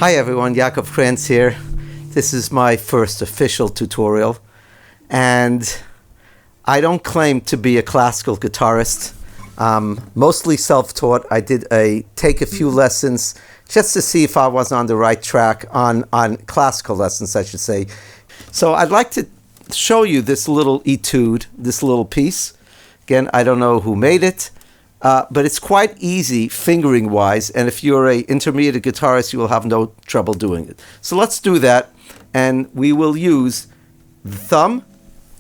Hi everyone, Yaakov Kranz here. This is my first official tutorial, and I don't claim to be a classical guitarist. Mostly self-taught. I did take a few lessons just to see if I was on the right track on classical lessons, I should say. So I'd like to show you this little etude, this little piece. Again, I don't know who made it. But it's quite easy fingering-wise, and if you're an intermediate guitarist, you will have no trouble doing it. So let's do that, and we will use the thumb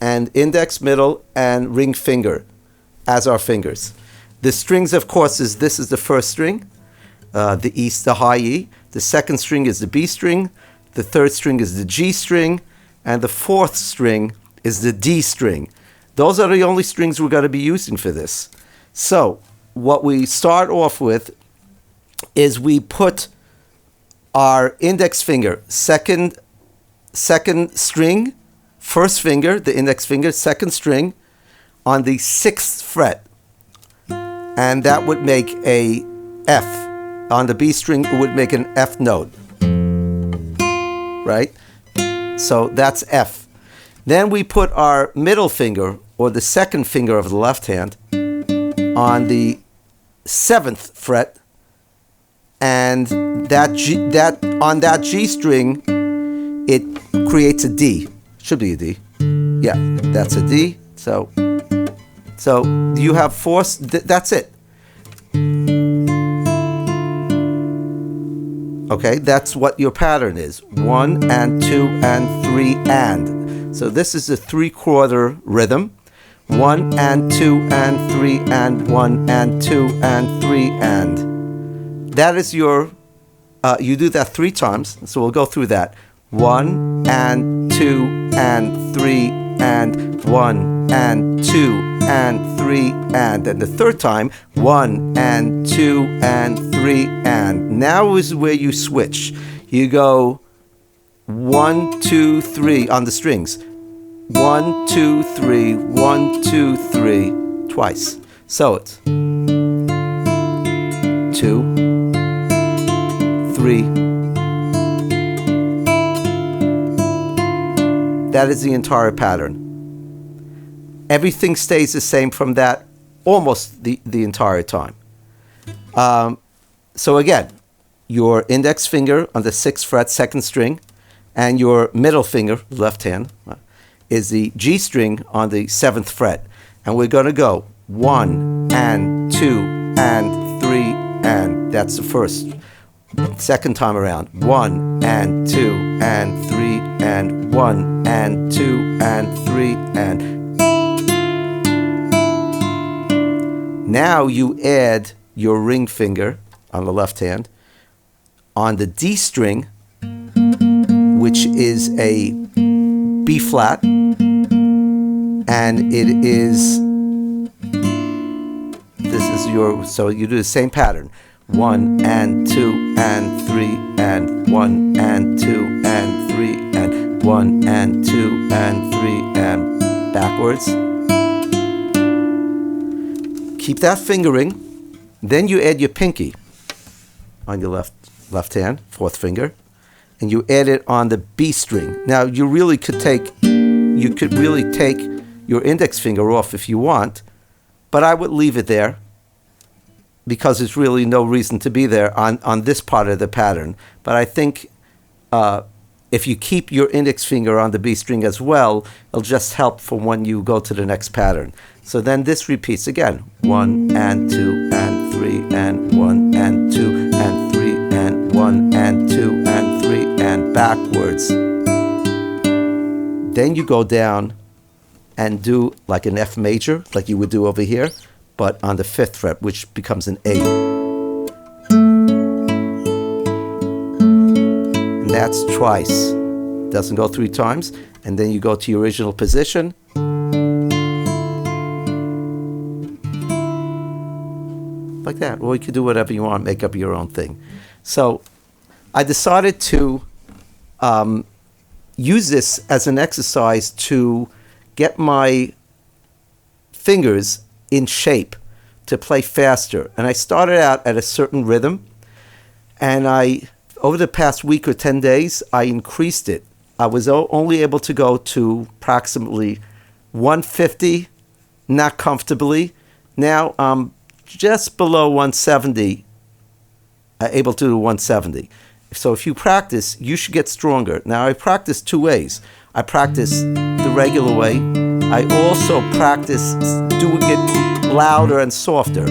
and index, middle, and ring finger as our fingers. The strings, of course, this is the first string, the high E. The second string is the B string. The third string is the G string, and the fourth string is the D string. Those are the only strings we're going to be using for this. So what we start off with is we put our index finger, second string, first finger, the index finger, second string, on the 6th fret. And that would make a F. On the B string, it would make an F note. Right? So that's F. Then we put our middle finger, or the second finger of the left hand, on the 7th fret, and on that G string, it creates a D. Should be a D. Yeah, that's a D. So you have four. That's it. Okay, that's what your pattern is. 1 and 2 and 3 and. So this is a 3/4 rhythm. 1 and 2 and 3 and 1 and 2 and 3 and. That is your, you do that 3 times, so we'll go through that. 1 and 2 and 3 and 1 and 2 and 3 and the third time, 1 and 2 and 3 and. Now is where you switch. You go 1, 2, 3 on the strings. 1, 2, 3, 1, 2, 3, twice. So it's 2, 3. That is the entire pattern. Everything stays the same from that almost the entire time. So again, your index finger on the 6th fret, second string, and your middle finger, left hand, is the G string on the 7th fret. And we're going to go 1 and 2 and 3 and. That's the first. Second time around. 1 and 2 and 3 and 1 and 2 and 3 and. Now you add your ring finger on the left hand on the D string, which is a B flat, and it is, this is your, so you do the same pattern. 1 and 2 and 3 and 1 and 2 and 3 and 1 and 2 and 3 and backwards. Keep that fingering. Then you add your pinky on your left hand, 4th finger, and you add it on the B string. Now you really could take your index finger off if you want, but I would leave it there because there's really no reason to be there on this part of the pattern. But I think if you keep your index finger on the B string as well, it'll just help for when you go to the next pattern. So then this repeats again. 1 and 2 and 3 and 1 and 2 and 3 and 1 and 2 and 3 and backwards. Then you go down and do like an F major, like you would do over here, but on the 5th fret, which becomes an A. And that's twice. Doesn't go 3 times. And then you go to your original position. Like that. Or you can do whatever you want, make up your own thing. So I decided to use this as an exercise to get my fingers in shape to play faster. And I started out at a certain rhythm, and I over the past week or 10 days, I increased it. I was only able to go to approximately 150, not comfortably. Now I'm just below 170, able to do 170. So if you practice, you should get stronger. Now I practice two ways. I practice the regular way. I also practice doing it louder and softer.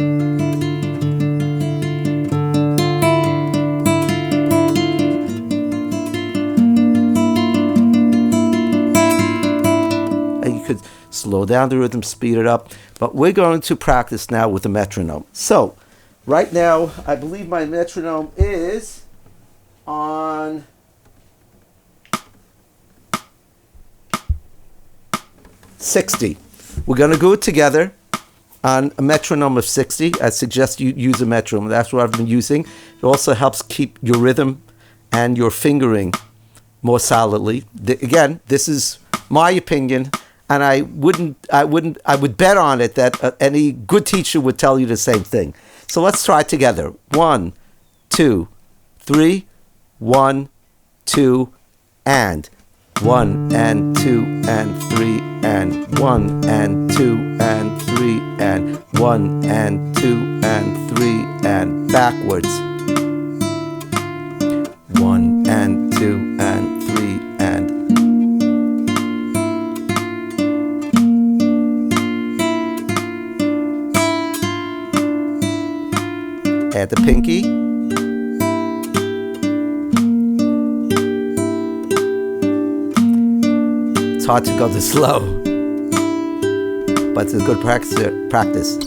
And you could slow down the rhythm, speed it up. But we're going to practice now with a metronome. So right now, I believe my metronome is on 60. We're going to go together on a metronome of 60. I suggest you use a metronome. That's what I've been using. It also helps keep your rhythm and your fingering more solidly. Again, this is my opinion, and I would bet on it that any good teacher would tell you the same thing. So let's try it together. 1, 2, 3. 1, 2, and 1 and 2 and 3 and 1 and 2 and 3 and 1 and 2 and 3 and backwards. 1 and 2 and 3 and add the pinky. It's hard to go this slow, but it's a good practice.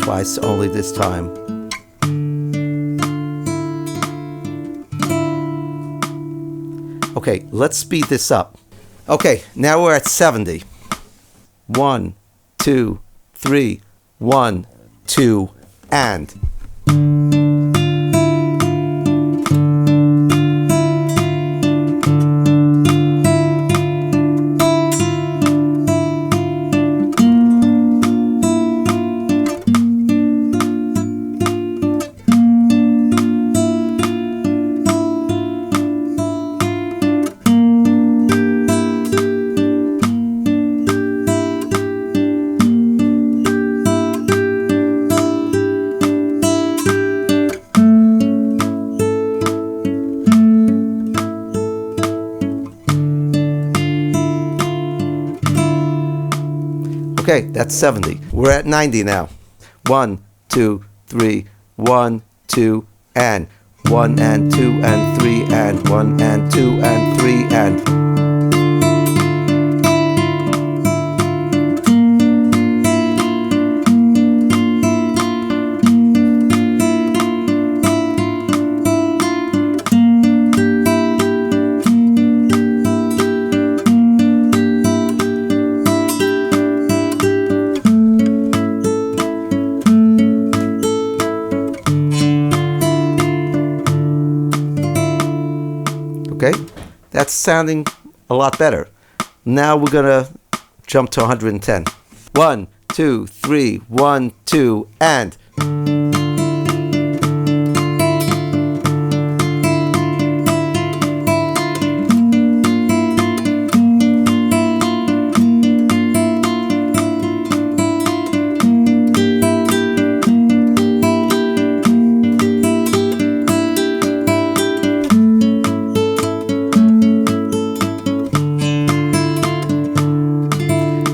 Twice only this time. Okay, let's speed this up. Okay, now we're at 70. 1, 2, 3, 1, 2, and. Okay, that's 70. We're at 90 now. 1, 2, 3, 1, 2, and 1 and 2 and 3 and 1 and 2 and 3 and. Okay, that's sounding a lot better. Now we're gonna jump to 110. 1, 2, 3, 1, 2, and.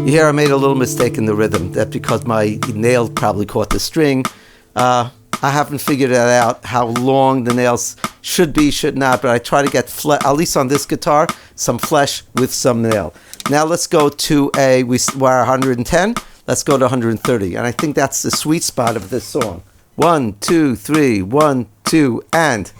Here I made a little mistake in the rhythm. That's because my nail probably caught the string. I haven't figured that out, how long the nails should be, should not, but I try to get, at least on this guitar, some flesh with some nail. Now let's go to we're 110, let's go to 130, and I think that's the sweet spot of this song. 1, 2, 3, 1, 2, and.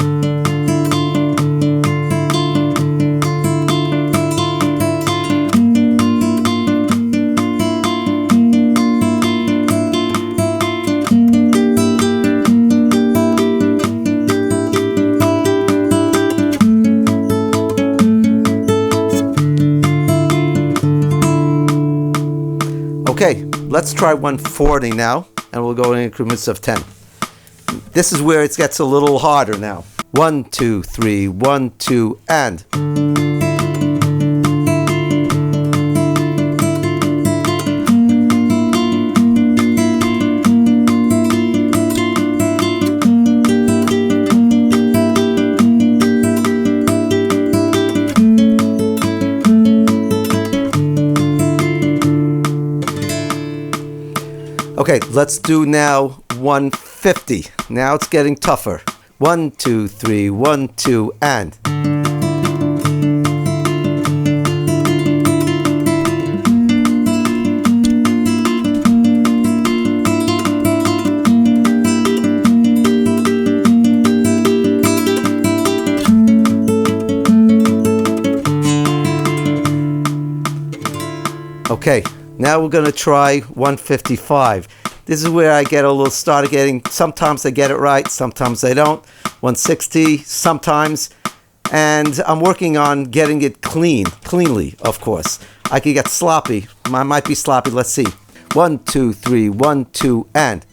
Okay, let's try 140 now, and we'll go in increments of 10. This is where it gets a little harder now. 1, 2, 3, 1, 2, and. Okay, let's do now 150. Now it's getting tougher. 1, 2, 3, 1, 2, and. Okay, now we're going to try 155. This is where I get a little started getting, sometimes I get it right, sometimes I don't. 160 sometimes. And I'm working on getting it cleanly, of course. I could get sloppy. I might be sloppy. Let's see. 1, 2, 3, 1, 2, and.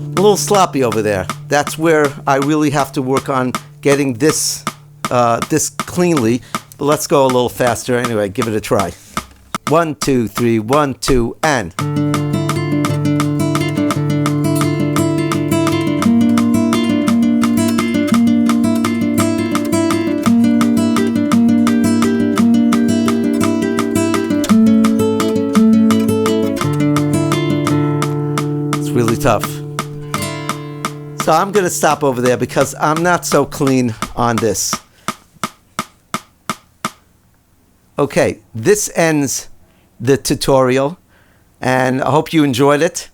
A little sloppy over there. That's where I really have to work on getting this this cleanly. But let's go a little faster anyway. Give it a try. 1, 2, 3, 1, 2, and. It's really tough. So I'm going to stop over there because I'm not so clean on this. Okay, this ends the tutorial, and I hope you enjoyed it.